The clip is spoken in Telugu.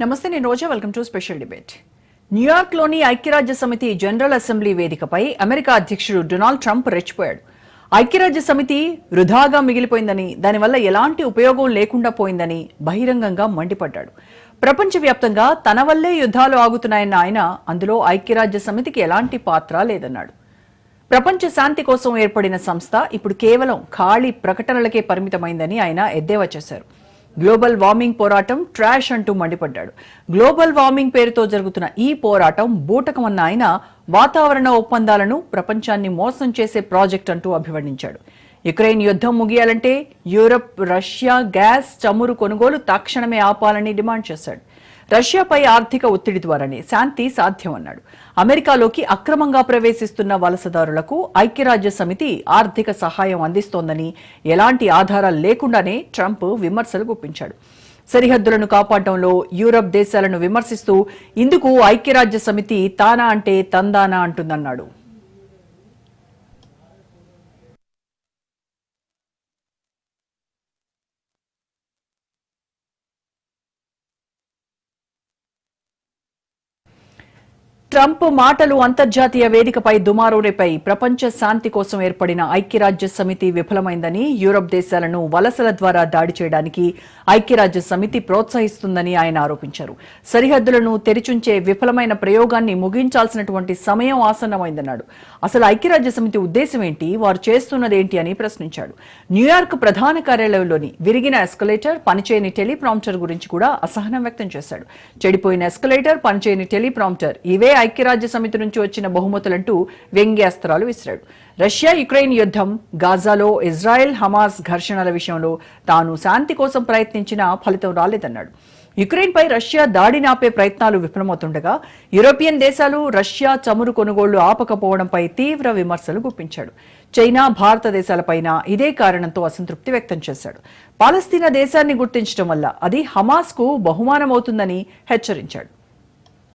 నమస్తే, నేను Roja. Welcome to special debate. న్యూయార్క్లోని ఐక్యరాజ్య సమితి జనరల్ అసెంబ్లీ వేదికపై అమెరికా అధ్యక్షుడు డొనాల్డ్ ట్రంప్ రెచ్చిపోయాడు. ఐక్యరాజ్య సమితి వృధాగా మిగిలిపోయిందని, దానివల్ల ఎలాంటి ఉపయోగం లేకుండా పోయిందని బహిరంగంగా మండిపడ్డాడు. ప్రపంచవ్యాప్తంగా తన వల్లే యుద్ధాలు ఆగుతున్నాయన్న ఆయన అందులో ఐక్యరాజ్య సమితికి ఎలాంటి పాత్ర లేదన్నాడు. ప్రపంచ శాంతి కోసం ఏర్పడిన సంస్థ ఇప్పుడు కేవలం ఖాళీ ప్రకటనలకే పరిమితమైందని ఆయన ఎద్దేవా చేశారు. గ్లోబల్ వార్మింగ్ పోరాటం ట్రాష్ అంటూ మండిపడ్డాడు. గ్లోబల్ వార్మింగ్ పేరుతో జరుగుతున్న ఈ పోరాటం బూటకమన్న ఆయన వాతావరణ ఒప్పందాలను ప్రపంచాన్ని మోసం చేసే ప్రాజెక్ట్ అంటూ అభివర్ణించాడు. యుక్రెయిన్ యుద్ధం ముగియాలంటే యూరప్, రష్యా గ్యాస్, చమురు కొనుగోలు తక్షణమే ఆపాలని డిమాండ్ చేశాడు. రష్యాపై ఆర్థిక ఒత్తిడి ద్వారానే శాంతి సాధ్యమన్నాడు. అమెరికాలోకి అక్రమంగా ప్రవేశిస్తున్న వలసదారులకు ఐక్యరాజ్య సమితి ఆర్థిక సహాయం అందిస్తోందని, ఎలాంటి ఆధారాలు లేకుండానే ట్రంప్ విమర్శలు గుప్పించాడు. సరిహద్దులను కాపాడటంలో యూరప్ దేశాలను విమర్శిస్తూ ఇందుకు ఐక్యరాజ్య సమితి తానా అంటే తందానా అంటుందన్నాడు. ట్రంప్ మాటలు అంతర్జాతీయ వేదికపై దుమారం రేపై ప్రపంచ శాంతి కోసం ఏర్పడిన ఐక్యరాజ్య సమితి విఫలమైందని, యూరప్ దేశాలను వలసల ద్వారా దాడి చేయడానికి ఐక్యరాజ్య సమితి ప్రోత్సహిస్తుందని ఆయన ఆరోపించారు. సరిహద్దులను తెరిచుంచే విఫలమైన ప్రయోగాన్ని ముగించాల్సినటువంటి సమయం ఆసన్నమైందన్నాడు. అసలు ఐక్యరాజ్య సమితి ఉద్దేశం ఏంటి, వారు చేస్తున్నదేంటి అని ప్రశ్నించాడు. న్యూయార్క్ ప్రధాన కార్యాలయంలోని విరిగిన ఎస్కలేటర్, పనిచేయని టెలిప్రాంప్టర్ గురించి కూడా అసహనం వ్యక్తం చేశాడు. చెడిపోయిన ఎస్కలేటర్, పనిచేయని టెలిప్రాంప్టర్ ఇవే ఐక్యరాజ్య సమితి నుంచి వచ్చిన బహుమతులంటూ వ్యంగ్యాస్త్రాలు విసిరాడు. రష్యా యుక్రెయిన్ యుద్ధం, గాజాలో ఇజ్రాయెల్ హమాస్ ఘర్షణల విషయంలో తాను శాంతి కోసం ప్రయత్నించినా ఫలితం రాలేదన్నాడు. యుక్రెయిన్పై రష్యా దాడి నాపే ప్రయత్నాలు విఫలమవుతుండగా యూరోపియన్ దేశాలు రష్యా చమురు కొనుగోళ్లు ఆపకపోవడంపై తీవ్ర విమర్శలు గుప్పించాడు. చైనా, భారతదేశాలపైన ఇదే కారణంతో అసంతృప్తి వ్యక్తం చేశాడు. పాలస్తీనా దేశాన్ని గుర్తించడం వల్ల అది హమాస్కు బహుమానమవుతుందని హెచ్చరించాడు.